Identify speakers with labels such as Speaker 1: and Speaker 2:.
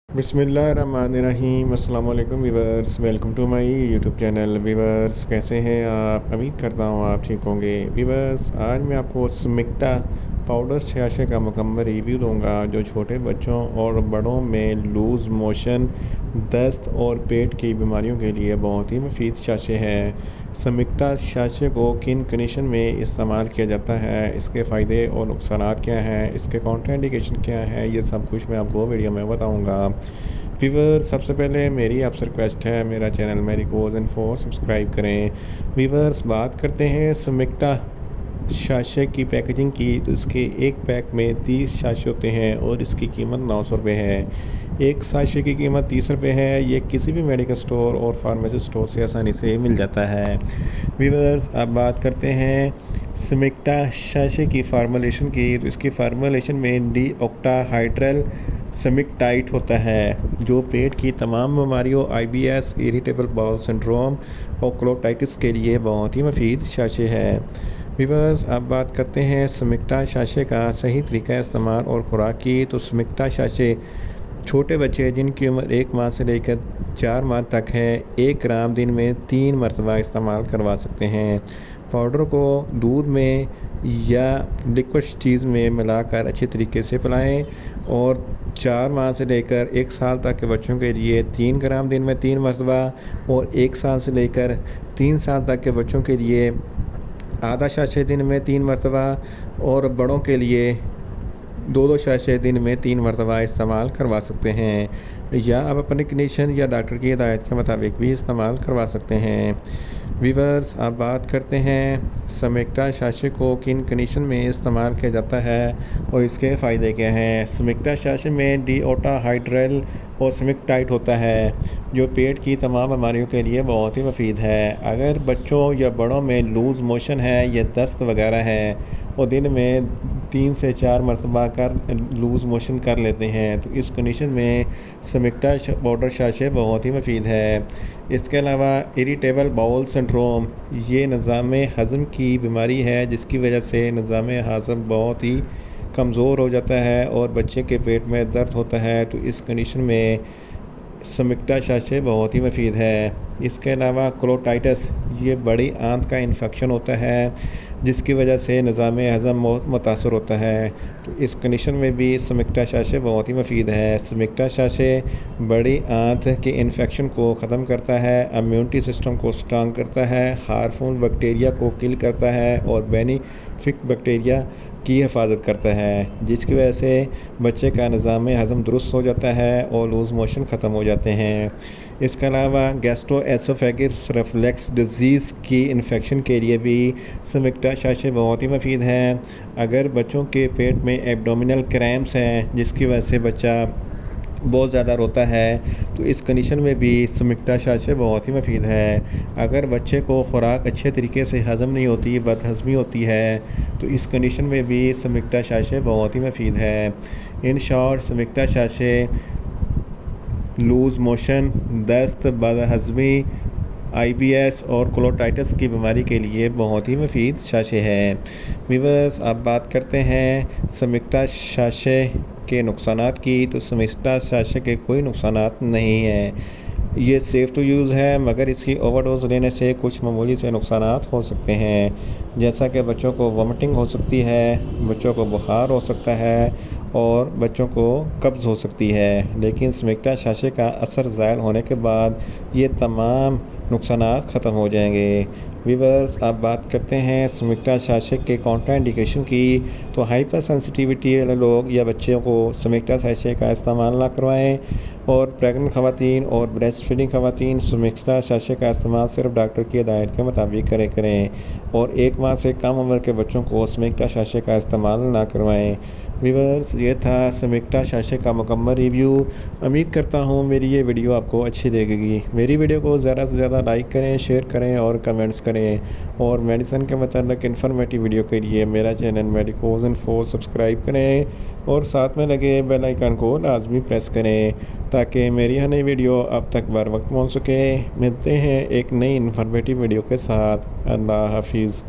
Speaker 1: बिस्मिल्लाहिर्रहमानिर्रहीम। अस्सलाम वालेकुम viewers, welcome to my YouTube channel. Viewers कैसे हैं आप? उम्मीद करता हूँ आप ठीक होंगे। वीवर्स आज मैं आपको स्मिक्टा पाउडर छाछे का मुकम्मल रिव्यू दूंगा जो छोटे बच्चों और बड़ों में लूज़ मोशन, दस्त और पेट की बीमारियों के लिए बहुत ही मुफीद छाछे हैं। स्मिक्टा छाछे को किन कंडीशन में इस्तेमाल किया जाता है, इसके फ़ायदे और नुकसान क्या हैं, इसके कॉन्ट्राइंडिकेशन क्या है, ये सब कुछ मैं आपको वीडियो में बताऊंगा। वीवर सबसे पहले मेरी आपसे रिक्वेस्ट है, मेरा चैनल मेडिकोज इन्फो सब्सक्राइब करें। वीवर्स बात करते हैं स्मिक्टा छाछे की पैकेजिंग की, तो इसके एक पैक में 30 छाछे होते हैं और इसकी कीमत 900 रुपये है। एक छाछे की कीमत 30 रुपये है। ये किसी भी मेडिकल स्टोर और फार्मेसी स्टोर से आसानी से मिल जाता है। वीवर्स अब बात करते हैं स्मिक्टा छाछे की फार्मूलेशन की, तो इसकी फार्मूलेशन में डीऑक्टाहाइड्रल स्मिक्टाइट होता है जो पेट की तमाम बीमारियों IBS, इरिटेबल बाउल सिंड्रोम और कोलोटाइटिस के लिए बहुत ही मुफीद छाछे है। वीवर्स अब बात करते हैं स्मिक्टा छाछे का सही तरीका इस्तेमाल और खुराक की, तो स्मिक्टा छाछे छोटे बच्चे जिनकी उम्र 1 माह से लेकर 4 माह तक है 1 ग्राम दिन में 3 मरतबा इस्तेमाल करवा सकते हैं। पाउडर को दूध में या लिक्विड चीज़ में मिलाकर अच्छे तरीके से पिलाएं और 4 माह से लेकर 1 साल तक के बच्चों के लिए 3 ग्राम दिन में 3 मरतबा और 1 साल से लेकर 3 साल तक के बच्चों के लिए आधा छाछे दिन में 3 मरतबा और बड़ों के लिए 2-2 छाछे दिन में 3 मरतबा इस्तेमाल करवा सकते हैं, या आप अपनी कंडीशन या डॉक्टर की हिदायत के मुताबिक भी इस्तेमाल करवा सकते हैं। वीवर्स अब बात करते हैं स्मिक्टा छाछे को किन कंडीशन में इस्तेमाल किया जाता है और इसके फ़ायदे क्या हैं। स्मिक्टा छाछे में डीऑक्टाहाइड्रल और स्मिक्टाइट होता है जो पेट की तमाम बीमारियों के लिए बहुत ही मुफीद है। अगर बच्चों या बड़ों में लूज़ मोशन है या दस्त वगैरह है और दिन में 3 से 4 मरतबा कर लूज़ मोशन कर लेते हैं, तो इस कंडीशन में स्मिक्टा पाउडर छाछे बहुत ही मुफीद है। इसके अलावा इरिटेबल बाउल सिंड्रोम, ये निज़ाम हज़म की बीमारी है जिसकी वजह से निज़ाम हज़म बहुत ही कमज़ोर हो जाता है और बच्चे के पेट में दर्द होता है, तो इस कंडीशन में स्मिक्टा छाछे बहुत ही मुफीद है। इसके अलावा कोलोटाइटिस, ये बड़ी आंत का इन्फेक्शन होता है जिसकी वजह से निज़ाम हज़म मुतासर होता है, तो इस कंडीशन में भी स्मिक्टा छाछे बहुत ही मुफीद है। स्मिक्टा छाछे बड़ी आंत के इन्फेक्शन को ख़त्म करता है, इम्यूनिटी सिस्टम को स्ट्रॉन्ग करता है, हार्मफुल बैक्टीरिया को किल करता है और बेनिफिक बैक्टीरिया की हिफाजत करता है, जिसकी वजह से बच्चे का निज़ाम हज़म दुरुस्त हो जाता है और लूज़ मोशन ख़त्म हो जाते हैं। इसके अलावा गैस्ट्रोएसोफेगस रिफ्लक्स डिज़ीज़ की इन्फेक्शन के लिए भी स्मिक्टा छाछे बहुत ही मुफीद हैं। अगर बच्चों के पेट में एब्डोमिनल क्रैम्प्स हैं जिसकी वजह से बच्चा बहुत ज़्यादा रोता है, तो इस कंडीशन में भी स्मिक्टा छाछे बहुत ही मुफीद है। अगर बच्चे को खुराक अच्छे तरीके से हज़म नहीं होती, बदहज़मी होती है, तो इस कंडीशन में भी स्मिक्टा छाछे बहुत ही मुफीद है। इन शॉर्ट स्मिक्टा छाछे लूज़ मोशन, दस्त, बदहज़मी, IBS और कोलोटाइटिस की बीमारी के लिए बहुत ही मुफीद छाछे है। वीवर्स अब बात करते हैं स्मिक्टा छाछे के नुकसानात की, तो स्मिक्टा छाछे के कोई नुकसानात नहीं हैं। ये सेफ़ टू यूज़ है, मगर इसकी ओवरडोज लेने से कुछ मामूली से नुकसानात हो सकते हैं, जैसा कि बच्चों को वोमिटिंग हो सकती है, बच्चों को बुखार हो सकता है और बच्चों को कब्ज़ हो सकती है। लेकिन स्मिक्टा छाछे का असर ज़ायल होने के बाद ये तमाम नुकसानात ख़त्म हो जाएंगे। वीवर्स अब बात करते हैं स्मिक्टा छाछे के कॉन्ट्राइंडिकेशन की, तो हाइपर सेंसिटिविटी वाले लोग या बच्चों को स्मिक्टा छाछे का इस्तेमाल ना करवाएं और प्रेग्नेंट ख़वातीन और ब्रेस्ट फीडिंग ख़वातीन स्मिक्टा छाछे का इस्तेमाल सिर्फ डॉक्टर की हिदायत के मुताबिक करें और 1 माह से कम उम्र के बच्चों को स्मिक्टा छाछे का इस्तेमाल ना करवाएं। वीवर्स ये था स्मिक्टा छाछे का मुकम्मल रिव्यू। उम्मीद करता हूँ मेरी ये वीडियो आपको अच्छी लगेगी। मेरी वीडियो को ज़्यादा से ज़्यादा लाइक करें, शेयर करें और कमेंट्स करें और मेडिसिन के मतलब इन्फॉर्मेटिव वीडियो के लिए मेरा चैनल मेडिकोज इन्फो सब्सक्राइब करें और साथ में लगे बेल आइकन को लाजमी प्रेस करें ताकि मेरी हर नई वीडियो अब तक बर वक्त पहुँच सके। मिलते हैं एक नई इन्फॉर्मेटिव वीडियो के साथ। अल्लाह हाफिज़।